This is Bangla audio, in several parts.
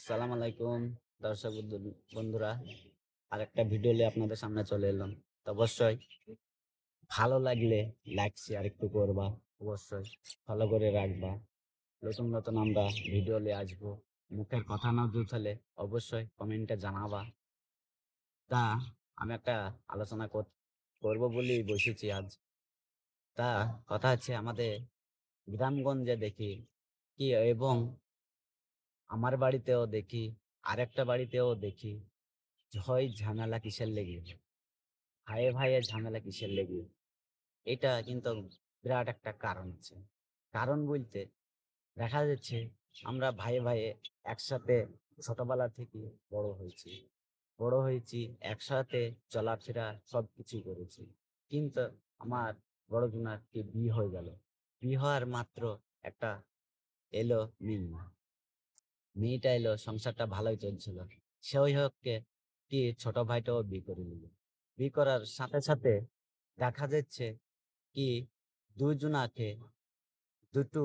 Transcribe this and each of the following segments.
আসসালামু আলাইকুম দর্শক বন্ধুরা, আরেকটা ভিডিও নিয়ে আপনাদের সামনে চলে এলাম। তো অবশ্যই ভালো লাগলে লাইক শেয়ার একটু করবা, অবশ্যই ফলো করে রাখবা। নতুন নতুন আমরা ভিডিও নিয়ে আসবো। মুখের কথা না জুথালে অবশ্যই কমেন্টে জানাবা। তা আমি একটা আলোচনা করবো বলেই বসেছি আজ। তা কথা হচ্ছে, আমাদের গ্রামগঞ্জে দেখি কি, এবং আমার বাড়িতেও দেখি, আরেকটা বাড়িতেও দেখি, হয় ঝামেলা কিসের লেগে, ভাইয়ে ভাইয়ে ঝামেলা কিসের লেগে। এটা কিন্তু বিরাট একটা কারণ আছে। কারণ বলতে দেখা যাচ্ছে, আমরা ভাইয়ে ভাইয়ে একসাথে ছোটবেলা থেকে বড় হয়েছি বড় হয়েছি একসাথে চলাফেরা সবকিছু করেছি। কিন্তু আমার বড় জনার কি বিয়ে হয়ে গেল। বিয়ে হওয়ার মাত্র একটা এলো মেয়ে। মেয়েটা এলো, সংসারটা ভালোই চলছিল। সেই হককে কি ছোট ভাইটাও বিয়ে করে নিল। বিয়ে করার সাথে সাথে দেখা যাচ্ছে কি, দুজনাকে দুটো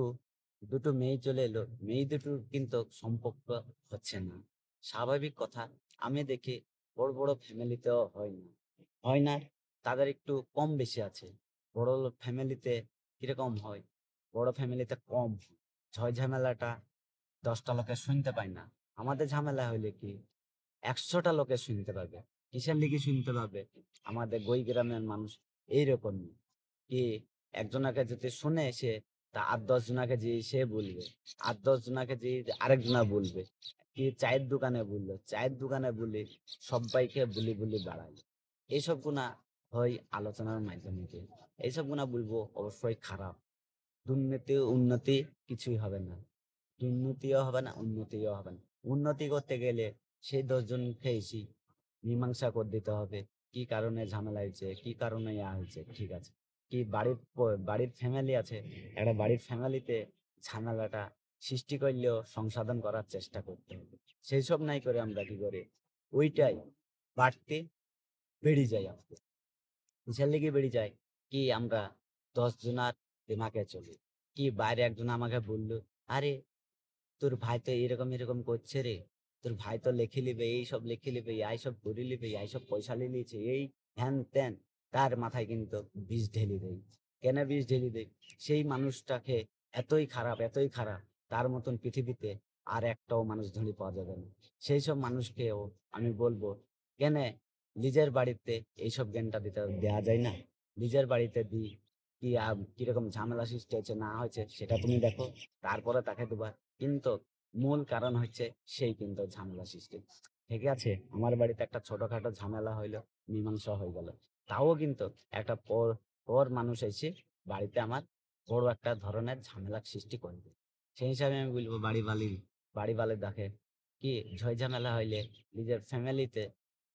দুটো মেয়ে চলে এলো। মেয়ে দুটোর কিন্তু সম্পর্ক হচ্ছে না, স্বাভাবিক কথা। আমি দেখি বড় বড় ফ্যামিলিতেও হয় না, তাদের একটু কম বেশি আছে। বড় ফ্যামিলিতে কিরকম হয়, বড় ফ্যামিলিতে কম ঝয় ঝামেলাটা 10টা লোকে শুনতে পায় না। আমাদের ঝামেলা হইলে কি 100টা লোকে শুনতে পাবে। কিসের লিগে শুনতে পাবে? আমাদের গই গ্রামের মানুষ এইরকম কি, একজনাকে যদি শুনে সে, তা 8-10 জনাকে যে সে বলবে, 8-10 জনাকে যে আরেকজনা বলবে। কি চায়ের দোকানে বললো, চায়ের দোকানে বলে সবাইকে বুলি বুলি বাড়ায়। এইসব গুণা হয় আলোচনার মাধ্যমে। এইসব গুণা বলবো অবশ্যই খারাপ। দুর্নীতি উন্নতি কিছুই হবে না। দুর্নীতিও হবে না, উন্নতিও হবে না। উন্নতি করতে গেলে সেই 10 জনকে এসে মীমাংসা করে দিতে হবে। কি কারণে ঝামেলা হয়েছে, কি কারণে ইয়া হয়েছে, ঠিক আছে। কি বাড়ির ফ্যামিলি আছে, একটা বাড়ির ফ্যামিলিতে ঝামেলাটা সৃষ্টি করলেও সংশোধন করার চেষ্টা করতে হবে। সেই সব নাই করে আমরা কি করি, ওইটাই বাড়তে বেড়ে যায়। আমাদের কিসের লেগে বেড়ে যায়, কি আমরা 10 জনার দিমাগে চলি। কি বাইরে একজন আমাকে বললো, আরে তোর ভাই তো এরকম এরকম করছে রে, তোর ভাই তো লিখে লিবে, এই সব লিখে লিবে, এই সব করে লিবে, এই সব পয়সা নিয়ে নিয়েছে, এই হ্যান ত্যান। তার মাথায় কিন্তু বিষ ঢেলে দেয়। কেন বিষ ঢেলে দেয়? সেই মানুষটাকে এতই খারাপ, তার মতন পৃথিবীতে আর একটাও মানুষ ধরে পাওয়া যাবে না। সেই সব মানুষকেও আমি বলবো, কেন নিজের বাড়িতে এইসব জ্ঞানটা দিতে দেওয়া যায় না? নিজের বাড়িতে দিই, কি কিরকম ঝামেলা সৃষ্টি হয়েছে না হয়েছে সেটা তুমি দেখো, তারপরে তাকে দেবা। কিন্তু মূল কারণ হচ্ছে সেই কিন্তু ঝামেলা সৃষ্টি। ঠিক আছে, আমার বাড়িতে একটা ছোটখাটো ঝামেলা হইলো, মীমাংসা হয়ে গেল। তাও কিন্তু একটা পর পর মানুষ এসে বাড়িতে আমার বড় একটা ধরনের ঝামেলা সৃষ্টি করবে। সেই হিসাবে আমি বলবো, বাড়ি বালে দেখে কি, ঝয় ঝামেলা হইলে নিজের ফ্যামিলিতে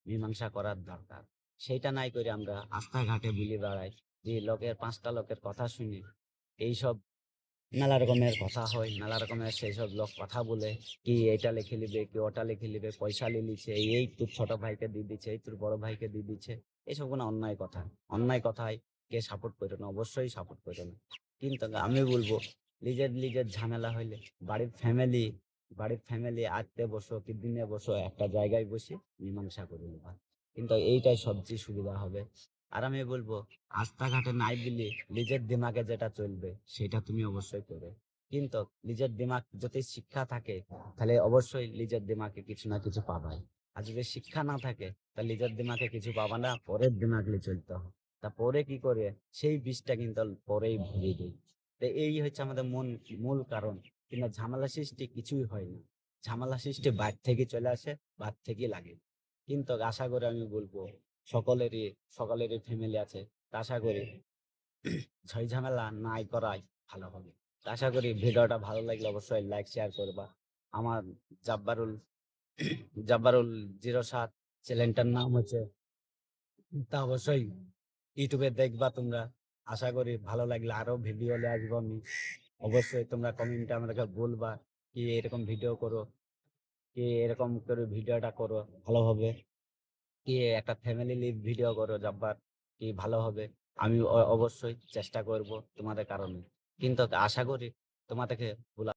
মীমাংসা করার দরকার। সেইটা নাই করে আমরা রাস্তাঘাটে বুলি বেড়াই, যে লোকের 5টা লোকের কথা শুনি। এইসব মেলা রকমের কথা হয়, মেলা রকমের সেই সব লোক কথা বলে, কি এটা লিখে নিবে, কি ওটা লিখে নিবে, পয়সা নিয়ে নিচ্ছে, এই তোর ছোট ভাইকে দিয়ে দিচ্ছে, এই তোর বড় ভাইকে দিয়ে দিচ্ছে। এইসব কোনো অন্যায় কথা। অন্যায় কথায় কে সাপোর্ট করে না? অবশ্যই সাপোর্ট করে না। কিন্তু আমি বলবো, নিজের ঝামেলা হইলে বাড়ির ফ্যামিলি আজকে বসো কি দিনে বসো, একটা জায়গায় বসে মীমাংসা করে নেবা। কিন্তু এইটাই সবচেয়ে সুবিধা হবে। আর আমি বলবো, রাস্তাঘাটে নাই বলে নিজের দিমাগে যেটা চলবে সেটা তুমি অবশ্যই করবে। কিন্তু নিজের দিমাগ যদি শিক্ষা থাকে, তাহলে অবশ্যই নিজের দিমাগে কিছু না কিছু পাবাই। আর যদি শিক্ষা না থাকে, তাহলে নিজের দিমাগে কিছু পাবা না, পরের দিমাগ নিয়ে চলতে হবে। তা পরে কি করে, সেই বিষটা কিন্তু পরেই ভুলিয়ে দেয়। তো এই হচ্ছে আমাদের মূল কারণ। কিন্তু ঝামেলা সৃষ্টি কিছুই হয় না। ঝামেলা সৃষ্টি বাইরে থেকে চলে আসে, বাইরে থেকে লাগে। কিন্তু আশা করে আমি বলবো, সকলেরই সকলেরই ফ্যামিলি আছে, তা আশা করি ঝই ঝামেলা নাই করাই ভালো হবে। তা আশা করি ভিডিওটা ভালো লাগলে অবশ্যই লাইক শেয়ার করবা। আমার জাব্বারুল জাব্বারুল 07 চ্যানেলটার নাম হচ্ছে, তা অবশ্যই ইউটিউবে দেখবা তোমরা। আশা করি ভালো লাগলে আরো ভিডিও নিয়ে আসবো আমি। অবশ্যই তোমরা কমেন্টে আমাদেরকে বলবা, কি এরকম ভিডিও করো, কি এরকম করে ভিডিওটা করো ভালো হবে, কি একটা ফ্যামিলি লিভ ভিডিও করো জব্বার, কি ভালো হবে। আমি অবশ্যই চেষ্টা করব তোমাদের কারণে। কিন্তু আশা করি তোমাদেরকে